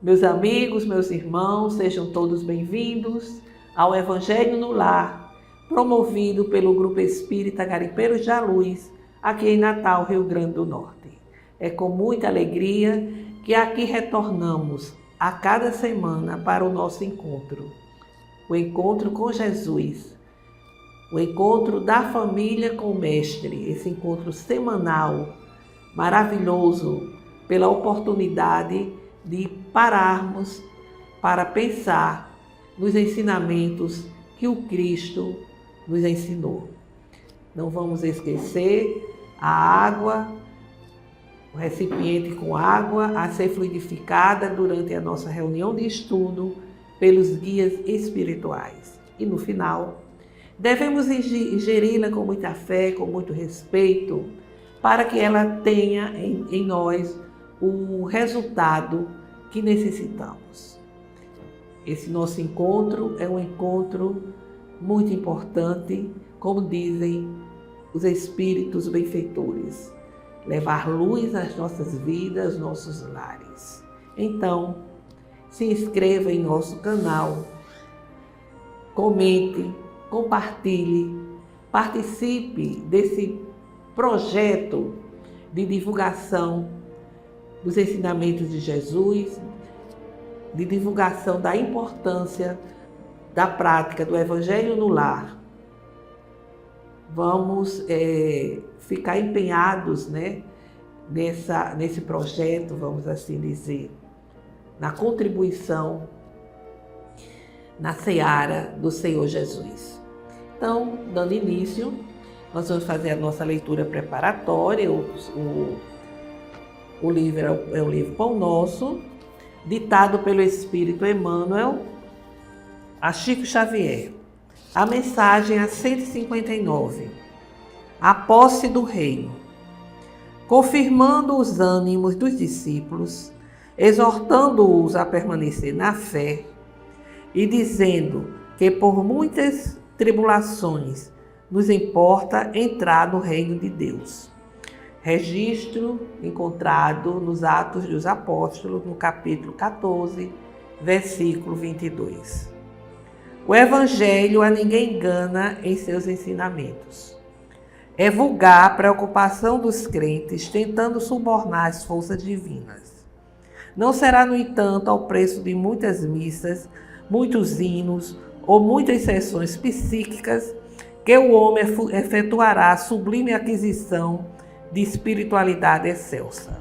Meus amigos, meus irmãos, sejam todos bem-vindos ao Evangelho no Lar, promovido pelo Grupo Espírita Garimpeiros da Luz, aqui em Natal, Rio Grande do Norte. É com muita alegria que aqui retornamos a cada semana para o nosso encontro. O encontro com Jesus, o encontro da família com o Mestre, esse encontro semanal, maravilhoso, pela oportunidade de pararmos para pensar nos ensinamentos que o Cristo nos ensinou. Não vamos esquecer a água, o recipiente com água a ser fluidificada durante a nossa reunião de estudo pelos guias espirituais. E no final, devemos ingeri-la com muita fé, com muito respeito, para que ela tenha em nós o resultado que necessitamos. Esse nosso encontro é um encontro muito importante, como dizem os espíritos benfeitores, levar luz às nossas vidas, nossos lares. Então, se inscreva em nosso canal, comente, compartilhe, participe desse projeto de divulgação dos ensinamentos de Jesus, de divulgação da importância da prática do Evangelho no lar. Vamos ficar empenhados, nesse projeto, vamos assim dizer, na contribuição na seara do Senhor Jesus. Então, dando início, nós vamos fazer a nossa leitura preparatória. O livro é o livro Pão Nosso, ditado pelo Espírito Emmanuel a Chico Xavier. A mensagem a 159. A posse do reino. Confirmando os ânimos dos discípulos, exortando-os a permanecer na fé e dizendo que por muitas tribulações nos importa entrar no reino de Deus. Registro encontrado nos Atos dos Apóstolos, no capítulo 14, versículo 22. O Evangelho a ninguém engana em seus ensinamentos. É vulgar a preocupação dos crentes tentando subornar as forças divinas. Não será, no entanto, ao preço de muitas missas, muitos hinos ou muitas sessões psíquicas que o homem efetuará a sublime aquisição de espiritualidade excelsa.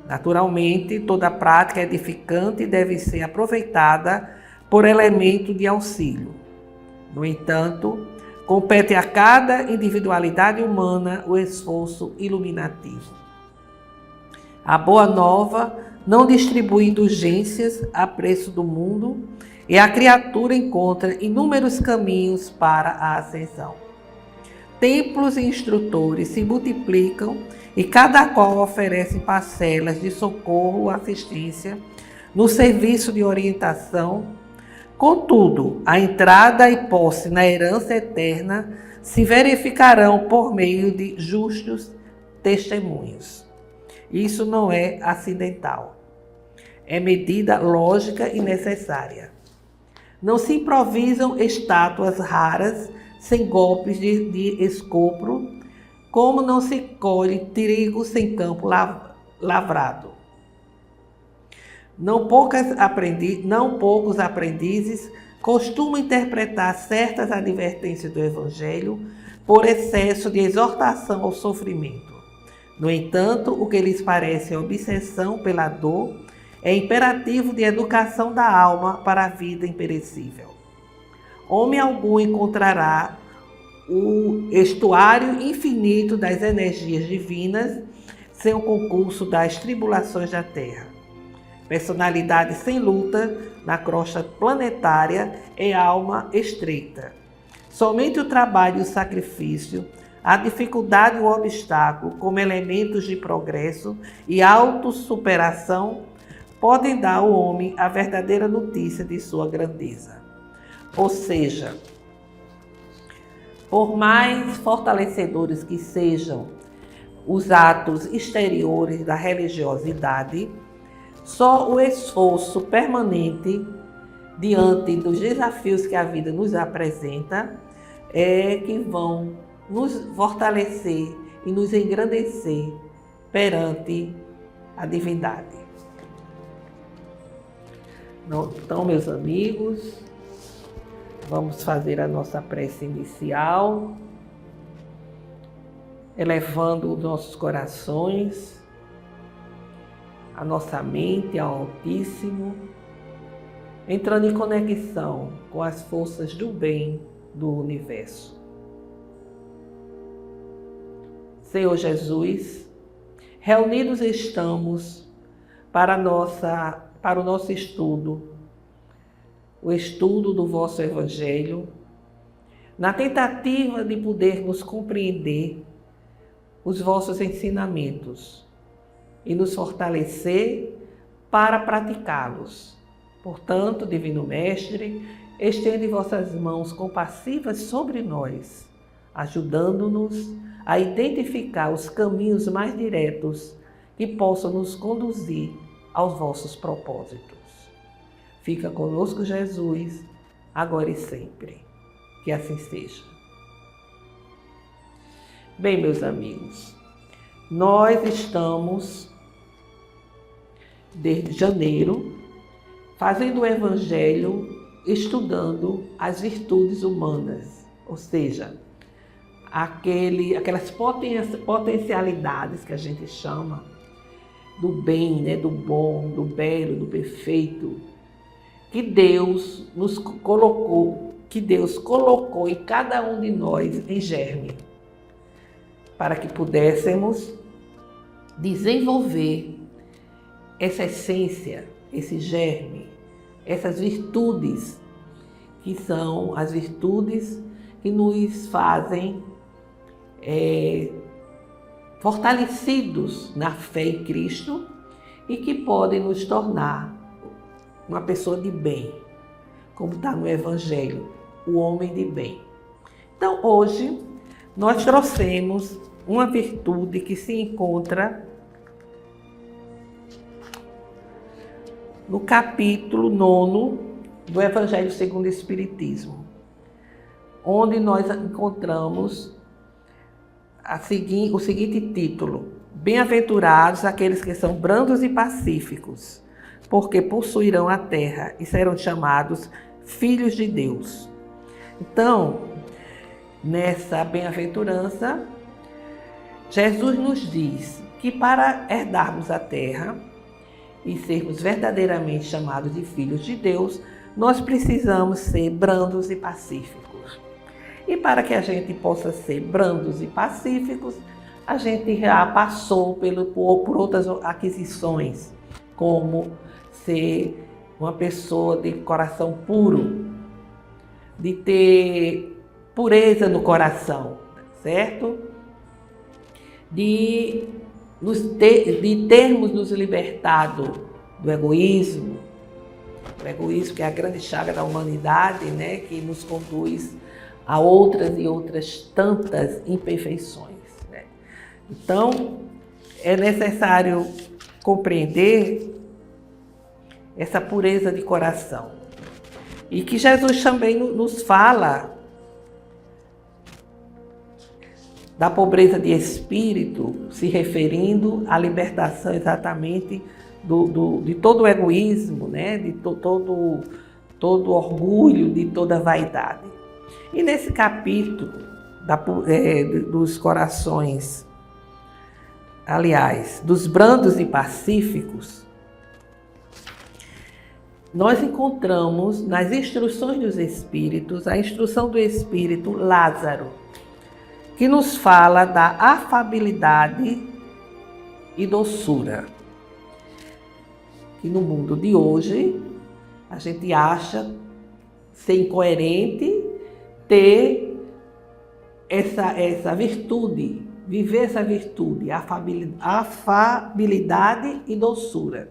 Naturalmente, toda prática edificante deve ser aproveitada por elemento de auxílio. No entanto, compete a cada individualidade humana o esforço iluminativo. A Boa Nova não distribui indulgências a preço do mundo e a criatura encontra inúmeros caminhos para a ascensão. Templos e instrutores se multiplicam e cada qual oferece parcelas de socorro ou assistência no serviço de orientação. Contudo, a entrada e posse na herança eterna se verificarão por meio de justos testemunhos. Isso não é acidental. É medida lógica e necessária. Não se improvisam estátuas raras sem golpes de escopro, como não se colhe trigo sem campo lavrado. Não poucos aprendizes costumam interpretar certas advertências do Evangelho por excesso de exortação ao sofrimento. No entanto, o que lhes parece obsessão pela dor é imperativo de educação da alma para a vida imperecível. Homem algum encontrará o estuário infinito das energias divinas sem o concurso das tribulações da Terra. Personalidade sem luta na crosta planetária é alma estreita. Somente o trabalho e o sacrifício, a dificuldade e o obstáculo como elementos de progresso e autossuperação podem dar ao homem a verdadeira notícia de sua grandeza. Ou seja, por mais fortalecedores que sejam os atos exteriores da religiosidade, Só o esforço permanente diante dos desafios que a vida nos apresenta é que vão nos fortalecer e nos engrandecer perante a divindade. Então, meus amigos, vamos fazer a nossa prece inicial, elevando os nossos corações, a nossa mente ao Altíssimo, entrando em conexão com as forças do bem do universo. Senhor Jesus, reunidos estamos para o nosso estudo, o estudo do vosso Evangelho, na tentativa de podermos compreender os vossos ensinamentos e nos fortalecer para praticá-los. Portanto, Divino Mestre, estende vossas mãos compassivas sobre nós, ajudando-nos a identificar os caminhos mais diretos que possam nos conduzir aos vossos propósitos. Fica conosco, Jesus, agora e sempre. Que assim seja. Bem, meus amigos, nós estamos, desde janeiro, fazendo o Evangelho, estudando as virtudes humanas, ou seja, aquelas potencialidades que a gente chama do bem, né, do bom, do belo, do perfeito, que Deus colocou em cada um de nós em germe, para que pudéssemos desenvolver essa essência, esse germe, essas virtudes, que são as virtudes que nos fazem fortalecidos na fé em Cristo e que podem nos tornar uma pessoa de bem, como está no Evangelho, o homem de bem. Então, hoje, nós trouxemos uma virtude que se encontra no capítulo 9 do Evangelho segundo o Espiritismo, onde nós encontramos o seguinte título: Bem-aventurados aqueles que são brandos e pacíficos, porque possuirão a terra e serão chamados filhos de Deus. Então, nessa bem-aventurança, Jesus nos diz que para herdarmos a terra e sermos verdadeiramente chamados de filhos de Deus, nós precisamos ser brandos e pacíficos. E para que a gente possa ser brandos e pacíficos, a gente já passou por outras aquisições, como ser uma pessoa de coração puro, de ter pureza no coração, certo? De termos nos libertado do egoísmo, o egoísmo que é a grande chaga da humanidade, né, que nos conduz a outras e outras tantas imperfeições, né? Então, é necessário compreender essa pureza de coração. E que Jesus também nos fala da pobreza de espírito, se referindo à libertação exatamente de todo o egoísmo, né? De todo o orgulho, de toda a vaidade. E nesse capítulo dos corações, aliás, dos brandos e pacíficos, nós encontramos nas instruções dos Espíritos, a instrução do Espírito Lázaro, que nos fala da afabilidade e doçura. Que no mundo de hoje, a gente acha ser incoerente ter essa virtude, viver essa virtude, afabilidade e doçura.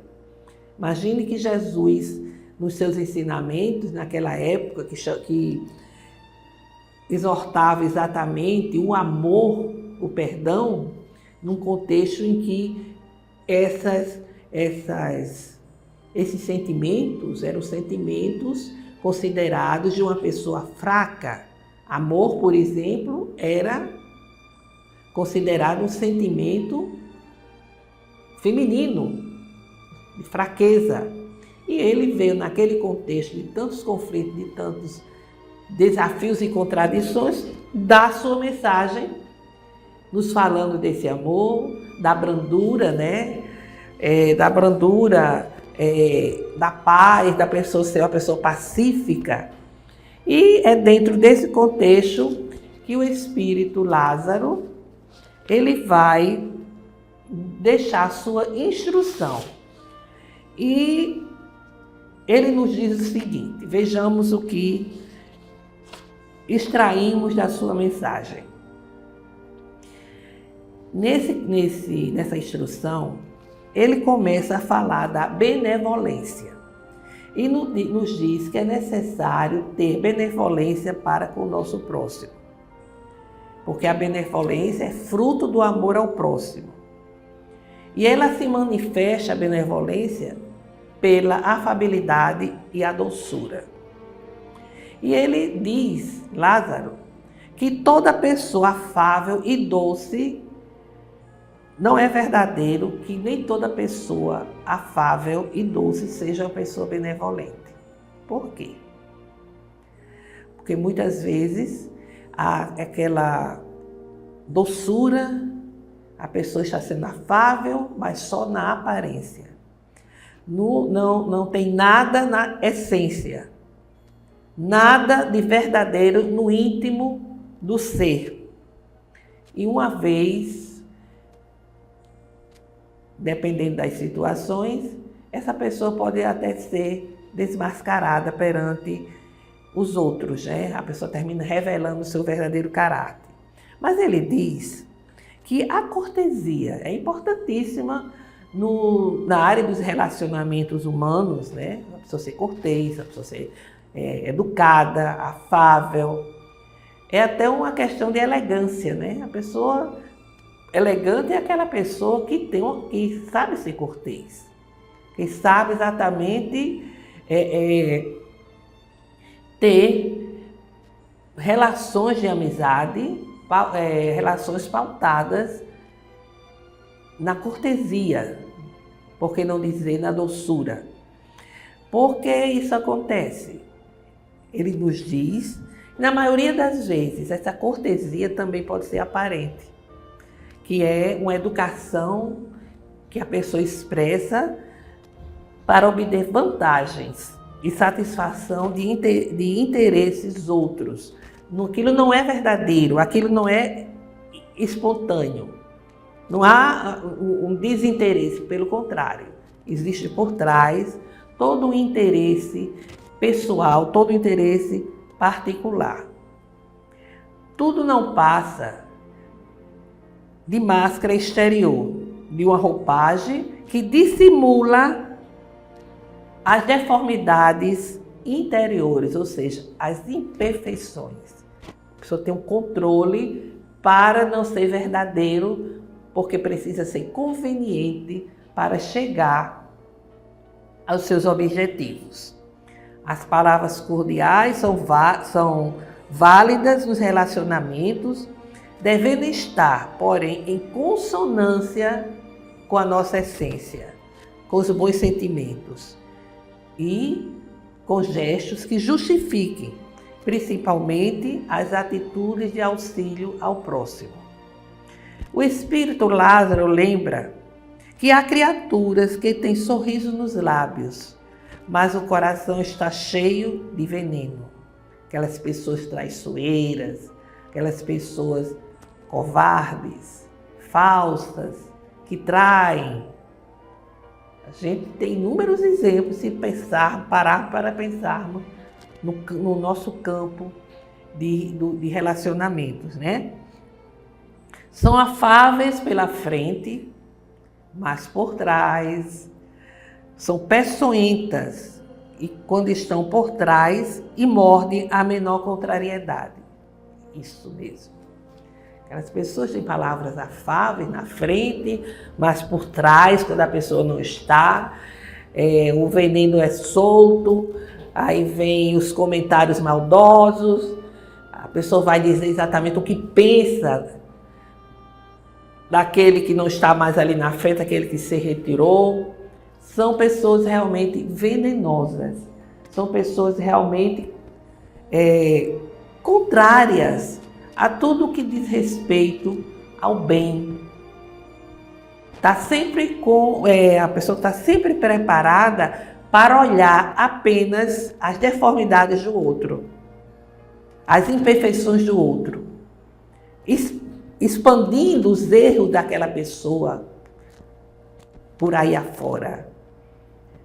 Imagine que Jesus, nos seus ensinamentos, naquela época, que exortava exatamente o amor, o perdão, num contexto em que essas esses sentimentos eram sentimentos considerados de uma pessoa fraca. Amor, por exemplo, era considerado um sentimento feminino, de fraqueza. E ele veio naquele contexto de tantos conflitos, de tantos desafios e contradições, dar sua mensagem, nos falando desse amor, da brandura, né? Da brandura, da paz, da pessoa ser uma pessoa pacífica. E é dentro desse contexto que o espírito Lázaro, ele vai deixar a sua instrução. E ele nos diz o seguinte, vejamos o que extraímos da sua mensagem. Nessa instrução, ele começa a falar da benevolência e nos diz que é necessário ter benevolência para com o nosso próximo, porque a benevolência é fruto do amor ao próximo. E ela se manifesta, a benevolência, pela afabilidade e a doçura. E ele diz, Lázaro, que toda pessoa afável e doce não é verdadeiro, que nem toda pessoa afável e doce seja uma pessoa benevolente. Por quê? Porque muitas vezes há aquela doçura, a pessoa está sendo afável, mas só na aparência. Não tem nada na essência, nada de verdadeiro no íntimo do ser. E uma vez, dependendo das situações, essa pessoa pode até ser desmascarada perante os outros, né? A pessoa termina revelando o seu verdadeiro caráter. Mas ele diz que a cortesia é importantíssima na área dos relacionamentos humanos, né? A pessoa ser cortês, a pessoa ser educada, afável. É até uma questão de elegância, né? A pessoa elegante é aquela pessoa que sabe ser cortês, que sabe exatamente ter relações de amizade, relações pautadas na cortesia, por que não dizer na doçura? Por que isso acontece? Ele nos diz, na maioria das vezes, essa cortesia também pode ser aparente, que é uma educação que a pessoa expressa para obter vantagens e satisfação de interesses outros. Aquilo não é verdadeiro, aquilo não é espontâneo. Não há um desinteresse, pelo contrário. Existe por trás todo um interesse pessoal, todo um interesse particular. Tudo não passa de máscara exterior, de uma roupagem que dissimula as deformidades interiores, ou seja, as imperfeições. A pessoa tem um controle para não ser verdadeiro, porque precisa ser conveniente para chegar aos seus objetivos. As palavras cordiais são válidas nos relacionamentos, devendo estar, porém, em consonância com a nossa essência, com os bons sentimentos e com gestos que justifiquem, principalmente, as atitudes de auxílio ao próximo. O espírito Lázaro lembra que há criaturas que têm sorriso nos lábios, mas o coração está cheio de veneno. Aquelas pessoas traiçoeiras, aquelas pessoas covardes, falsas, que traem. A gente tem inúmeros exemplos se parar para pensarmos no nosso campo de relacionamentos, né? São afáveis pela frente, mas por trás são peçonhentas e quando estão por trás e mordem a menor contrariedade. Isso mesmo. Aquelas pessoas têm palavras afáveis na frente, mas por trás, quando a pessoa não está, o veneno é solto, aí vem os comentários maldosos, a pessoa vai dizer exatamente o que pensa daquele que não está mais ali na frente, aquele que se retirou. São pessoas realmente venenosas, são pessoas realmente contrárias a tudo que diz respeito ao bem. A pessoa está sempre preparada para olhar apenas as deformidades do outro, as imperfeições do outro, expandindo os erros daquela pessoa por aí afora.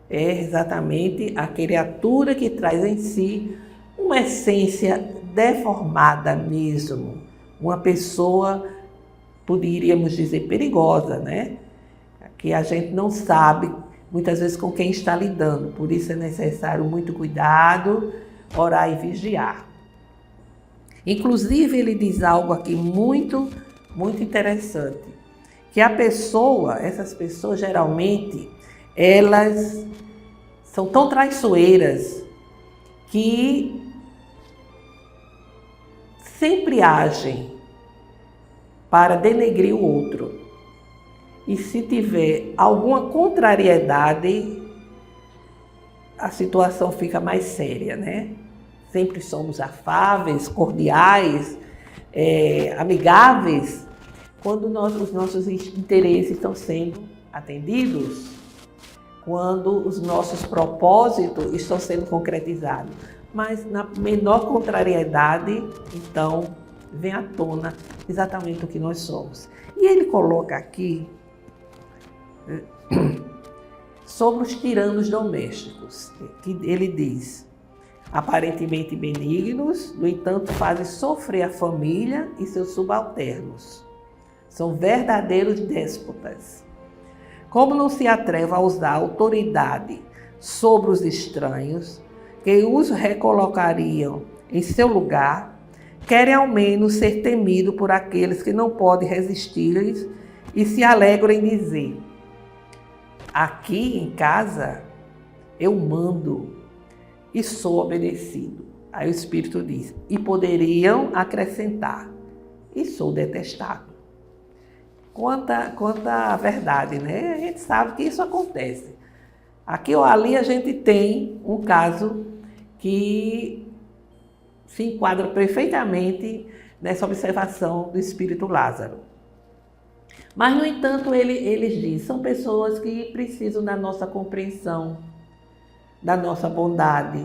É exatamente a criatura que traz em si uma essência deformada mesmo, uma pessoa, poderíamos dizer, perigosa, né? Que a gente não sabe muitas vezes com quem está lidando, por isso é necessário muito cuidado, orar e vigiar. Inclusive ele diz algo aqui muito interessante, que essas pessoas geralmente, elas são tão traiçoeiras que sempre agem para denegrir o outro. E se tiver alguma contrariedade, a situação fica mais séria, né? Sempre somos afáveis, cordiais, amigáveis, quando os nossos interesses estão sendo atendidos, quando os nossos propósitos estão sendo concretizados. Mas na menor contrariedade, então, vem à tona exatamente o que nós somos. E ele coloca aqui sobre os tiranos domésticos, que ele diz: aparentemente benignos, no entanto fazem sofrer a família e seus subalternos. São verdadeiros déspotas. Como não se atreve a usar autoridade sobre os estranhos, que os recolocariam em seu lugar, querem ao menos ser temido por aqueles que não podem resistir-lhes e se alegram em dizer: aqui em casa eu mando e sou obedecido. Aí o Espírito diz: e poderiam acrescentar: e sou detestado. Quanta verdade, né? A gente sabe que isso acontece. Aqui ou ali a gente tem um caso que se enquadra perfeitamente nessa observação do Espírito Lázaro. Mas, no entanto, eles dizem: são pessoas que precisam da nossa compreensão, da nossa bondade,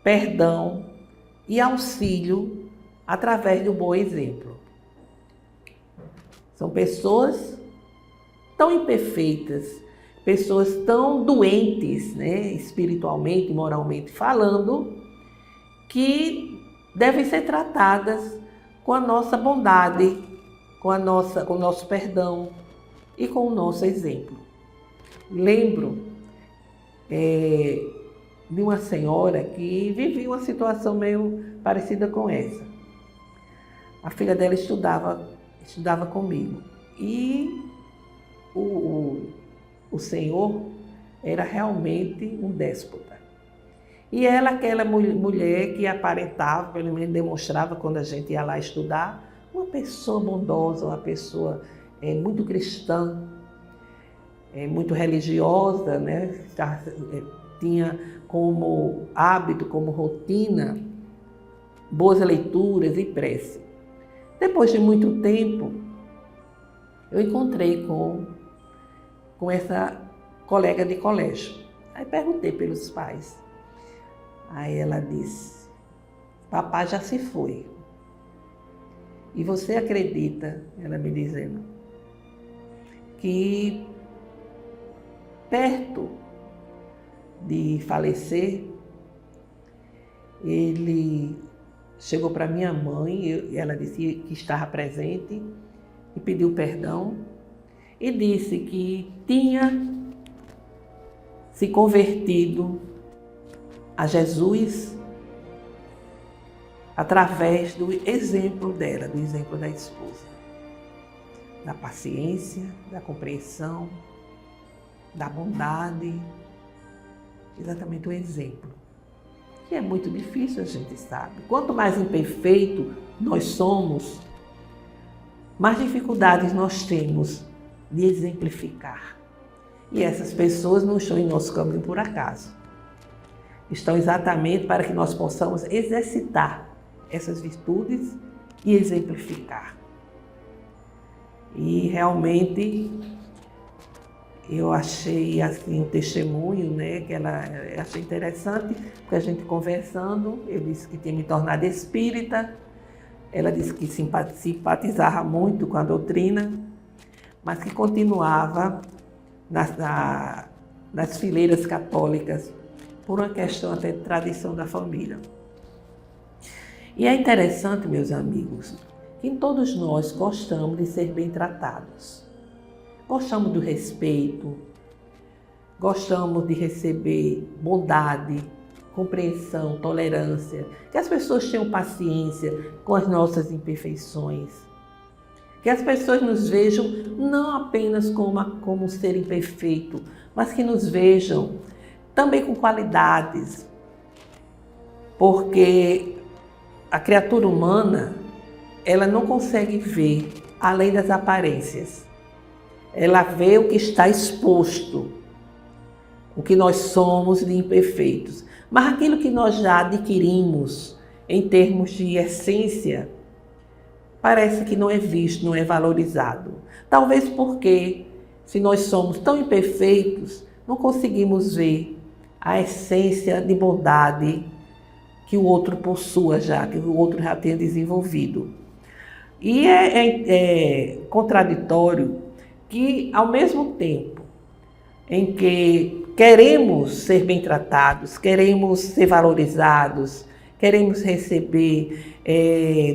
perdão e auxílio através do bom exemplo. São pessoas tão imperfeitas, pessoas tão doentes, né, espiritualmente, moralmente falando, que devem ser tratadas com a nossa bondade, com o nosso perdão e com o nosso exemplo. Lembro de uma senhora que vivia uma situação meio parecida com essa. A filha dela estudava comigo e o Senhor era realmente um déspota. E ela, aquela mulher que aparentava, pelo menos demonstrava quando a gente ia lá estudar, uma pessoa bondosa, uma pessoa muito cristã, muito religiosa, né? Tinha como hábito, como rotina, boas leituras e prece. Depois de muito tempo, eu encontrei com essa colega de colégio. Aí perguntei pelos pais. Aí ela disse: papai já se foi. E você acredita, ela me dizendo, que perto de falecer, ele chegou para minha mãe, e ela disse que estava presente, e pediu perdão, e disse que tinha se convertido a Jesus através do exemplo dela, do exemplo da esposa, da paciência, da compreensão, da bondade, exatamente o exemplo. Que é muito difícil, a gente sabe. Quanto mais imperfeito nós somos, mais dificuldades nós temos de exemplificar. E essas pessoas não estão em nosso caminho por acaso. Estão exatamente para que nós possamos exercitar essas virtudes e exemplificar. E realmente eu achei assim um testemunho, né, que ela achei interessante, porque a gente conversando, eu disse que tinha me tornado espírita, ela disse que simpatizava muito com a doutrina, mas que continuava nas fileiras católicas por uma questão até de tradição da família. E é interessante, meus amigos, que todos nós gostamos de ser bem tratados. Gostamos do respeito, gostamos de receber bondade, compreensão, tolerância, que as pessoas tenham paciência com as nossas imperfeições, que as pessoas nos vejam não apenas como um ser imperfeito, mas que nos vejam também com qualidades, porque a criatura humana, ela não consegue ver além das aparências. Ela vê o que está exposto, o que nós somos de imperfeitos. Mas aquilo que nós já adquirimos em termos de essência, parece que não é visto, não é valorizado. Talvez porque, se nós somos tão imperfeitos, não conseguimos ver a essência de bondade que o outro possua já, que o outro já tenha desenvolvido. E é contraditório que, ao mesmo tempo em que queremos ser bem tratados, queremos ser valorizados, queremos receber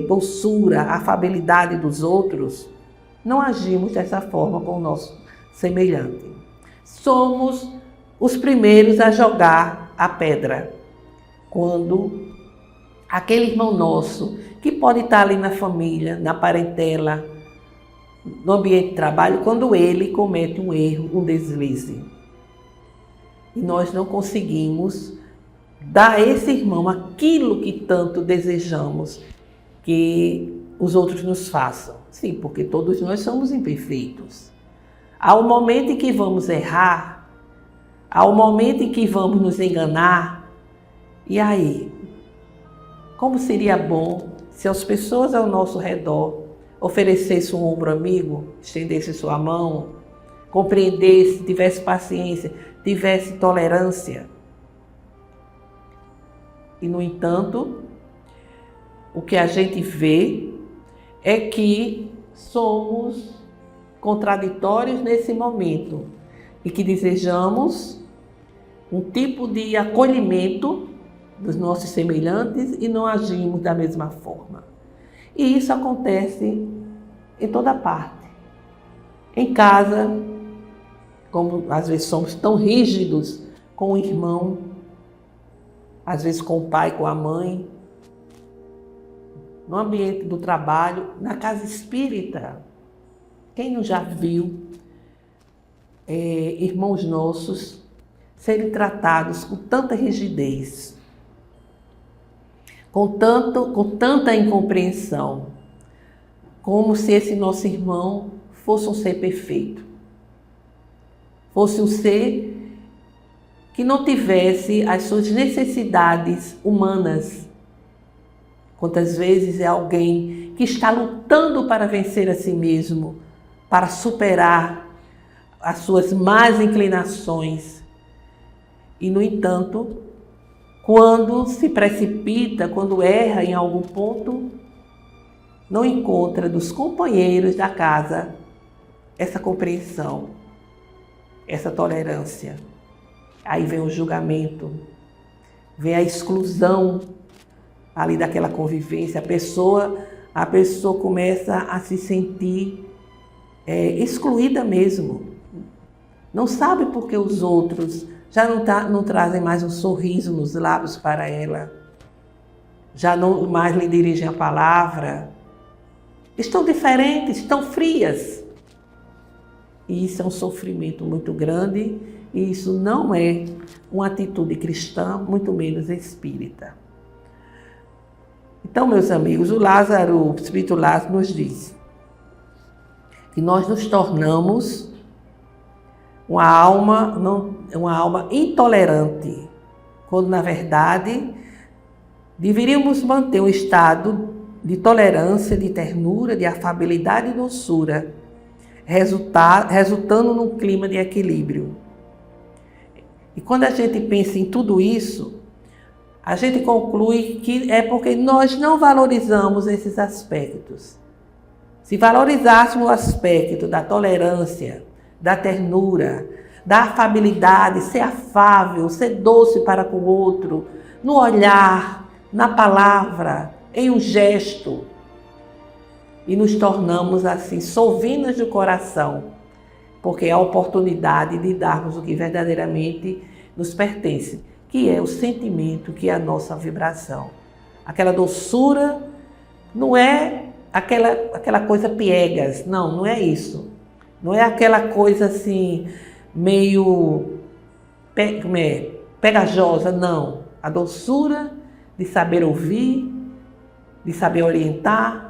doçura, afabilidade dos outros, não agimos dessa forma com o nosso semelhante. Somos os primeiros a jogar a pedra, quando aquele irmão nosso, que pode estar ali na família, na parentela, no ambiente de trabalho, quando ele comete um erro, um deslize. E nós não conseguimos dar a esse irmão aquilo que tanto desejamos que os outros nos façam. Sim, porque todos nós somos imperfeitos. Há um momento em que vamos errar, há um momento em que vamos nos enganar. E aí, como seria bom se as pessoas ao nosso redor oferecessem um ombro amigo, estendessem sua mão, compreendesse, tivesse paciência, tivesse tolerância. E, no entanto, o que a gente vê é que somos contraditórios nesse momento e que desejamos um tipo de acolhimento dos nossos semelhantes e não agimos da mesma forma. E isso acontece em toda parte. Em casa, como às vezes somos tão rígidos com o irmão, às vezes com o pai, com a mãe, no ambiente do trabalho, na casa espírita. Quem não já viu irmãos nossos serem tratados com tanta rigidez, com tanta incompreensão, como se esse nosso irmão fosse um ser perfeito, fosse um ser que não tivesse as suas necessidades humanas. Quantas vezes é alguém que está lutando para vencer a si mesmo, para superar as suas más inclinações. E, no entanto, quando se precipita, quando erra em algum ponto, não encontra dos companheiros da casa essa compreensão, essa tolerância. Aí vem o julgamento, vem a exclusão ali daquela convivência. A pessoa começa a se sentir excluída mesmo. Não sabe por que os outros já não trazem mais um sorriso nos lábios para ela, já não mais lhe dirigem a palavra. Estão diferentes, estão frias. E isso é um sofrimento muito grande E isso não é uma atitude cristã, muito menos espírita. Então, meus amigos, o Espírito Lázaro nos diz que nós nos tornamos uma alma intolerante, quando, na verdade, deveríamos manter um estado de tolerância, de ternura, de afabilidade e doçura, resultando num clima de equilíbrio. E quando a gente pensa em tudo isso, a gente conclui que é porque nós não valorizamos esses aspectos. Se valorizássemos o aspecto da tolerância, da ternura, da afabilidade, ser afável, ser doce para com o outro, no olhar, na palavra, em um gesto, e nos tornamos assim solvinas do coração, porque é a oportunidade de darmos o que verdadeiramente nos pertence, que é o sentimento, que é a nossa vibração. Aquela doçura não é aquela coisa piegas, não é isso. Não é aquela coisa assim, meio pegajosa, não. A doçura de saber ouvir, de saber orientar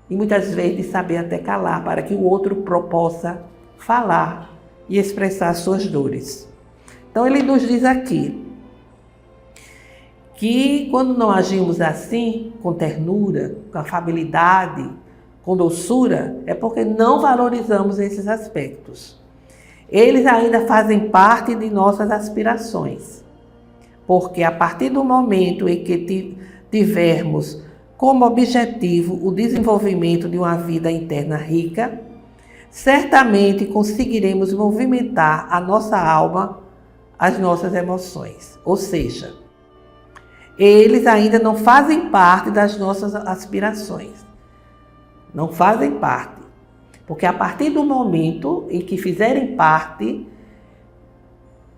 e muitas vezes de saber até calar, para que o outro possa falar e expressar suas dores. Então ele nos diz aqui que quando não agimos assim, com ternura, com afabilidade, com doçura, é porque não valorizamos esses aspectos. Eles ainda fazem parte de nossas aspirações, porque a partir do momento em que tivermos como objetivo o desenvolvimento de uma vida interna rica, certamente conseguiremos movimentar a nossa alma, as nossas emoções. Ou seja, eles ainda não fazem parte das nossas aspirações. Não fazem parte. Porque a partir do momento em que fizerem parte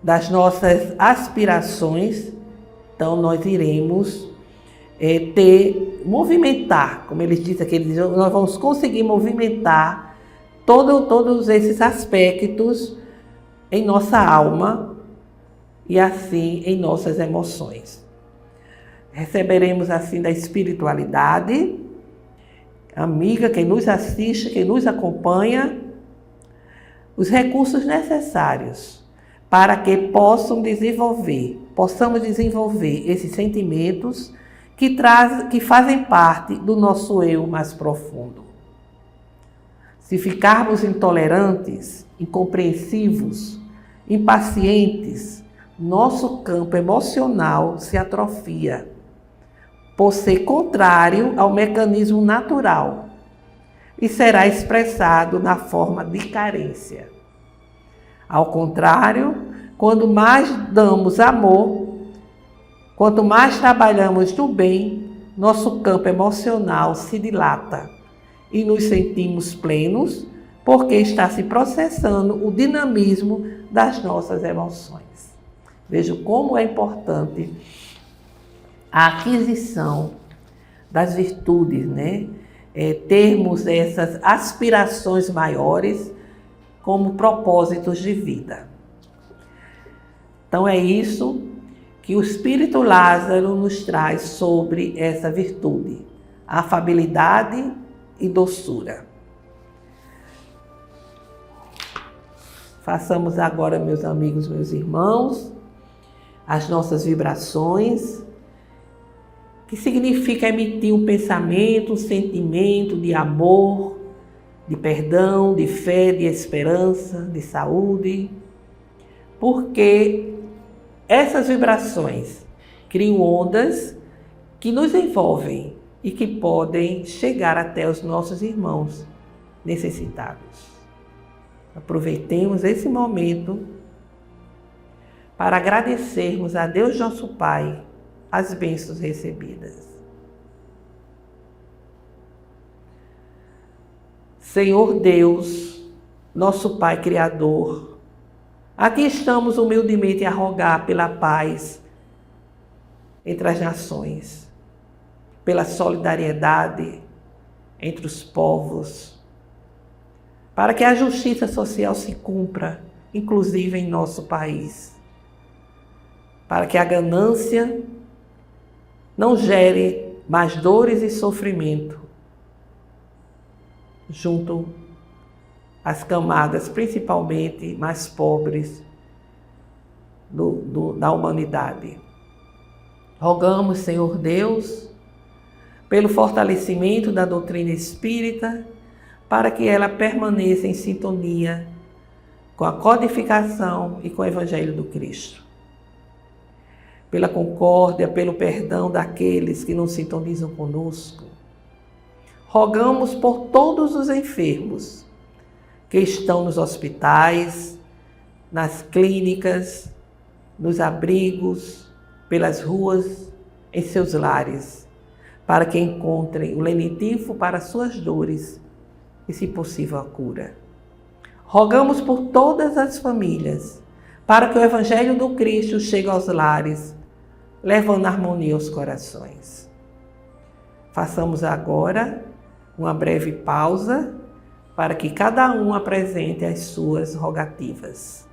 das nossas aspirações, então nós iremos movimentar, como eles dizem aqui, nós vamos conseguir movimentar todos esses aspectos em nossa alma e assim em nossas emoções. Receberemos assim da espiritualidade amiga, quem nos assiste, quem nos acompanha, os recursos necessários para que possamos desenvolver esses sentimentos que fazem parte do nosso eu mais profundo. Se ficarmos intolerantes, incompreensivos, impacientes, nosso campo emocional se atrofia, por ser contrário ao mecanismo natural, e será expressado na forma de carência. Ao contrário, quando mais damos amor, quanto mais trabalhamos no bem, nosso campo emocional se dilata e nos sentimos plenos, porque está se processando o dinamismo das nossas emoções. Veja como é importante a aquisição das virtudes, né? Termos essas aspirações maiores como propósitos de vida. Então é isso que o Espírito Lázaro nos traz sobre essa virtude, afabilidade e doçura. Façamos agora, meus amigos, meus irmãos, as nossas vibrações, que significa emitir um pensamento, um sentimento de amor, de perdão, de fé, de esperança, de saúde, porque essas vibrações criam ondas que nos envolvem e que podem chegar até os nossos irmãos necessitados. Aproveitemos esse momento para agradecermos a Deus nosso Pai as bênçãos recebidas. Senhor Deus, nosso Pai Criador, aqui estamos humildemente a rogar pela paz entre as nações, pela solidariedade entre os povos, para que a justiça social se cumpra inclusive em nosso país, para que a ganância não gere mais dores e sofrimento junto às camadas, principalmente mais pobres da humanidade. Rogamos, Senhor Deus, pelo fortalecimento da doutrina espírita, para que ela permaneça em sintonia com a codificação e com o Evangelho do Cristo. Pela concórdia, pelo perdão daqueles que não sintonizam conosco. Rogamos por todos os enfermos que estão nos hospitais, nas clínicas, nos abrigos, pelas ruas, em seus lares, para que encontrem o lenitivo para suas dores e, se possível, a cura. Rogamos por todas as famílias, para que o Evangelho do Cristo chegue aos lares, levando harmonia aos corações. Façamos agora uma breve pausa, para que cada um apresente as suas rogativas.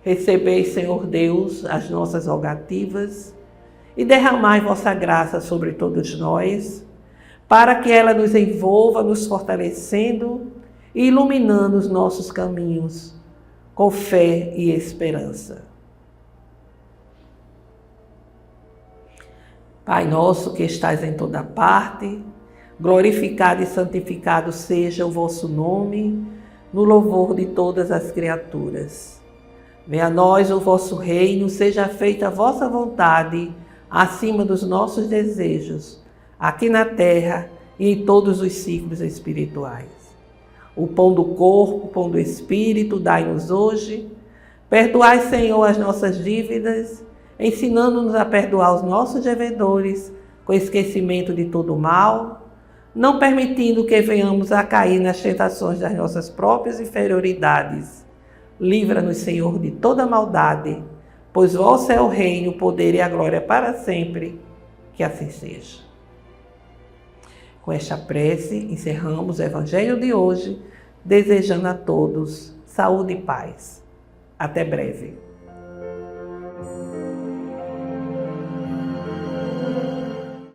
Recebei, Senhor Deus, as nossas rogativas e derramai vossa graça sobre todos nós, para que ela nos envolva, nos fortalecendo e iluminando os nossos caminhos com fé e esperança. Pai nosso que estais em toda parte, glorificado e santificado seja o vosso nome, no louvor de todas as criaturas. Venha a nós o vosso reino, seja feita a vossa vontade, acima dos nossos desejos, aqui na terra e em todos os ciclos espirituais. O pão do corpo, o pão do espírito, dai-nos hoje. Perdoai, Senhor, as nossas dívidas, ensinando-nos a perdoar os nossos devedores, com esquecimento de todo o mal, não permitindo que venhamos a cair nas tentações das nossas próprias inferioridades. Livra-nos, Senhor, de toda maldade, pois vosso é o reino, o poder e a glória para sempre. Que assim seja. Com esta prece, encerramos o Evangelho de hoje, desejando a todos saúde e paz. Até breve.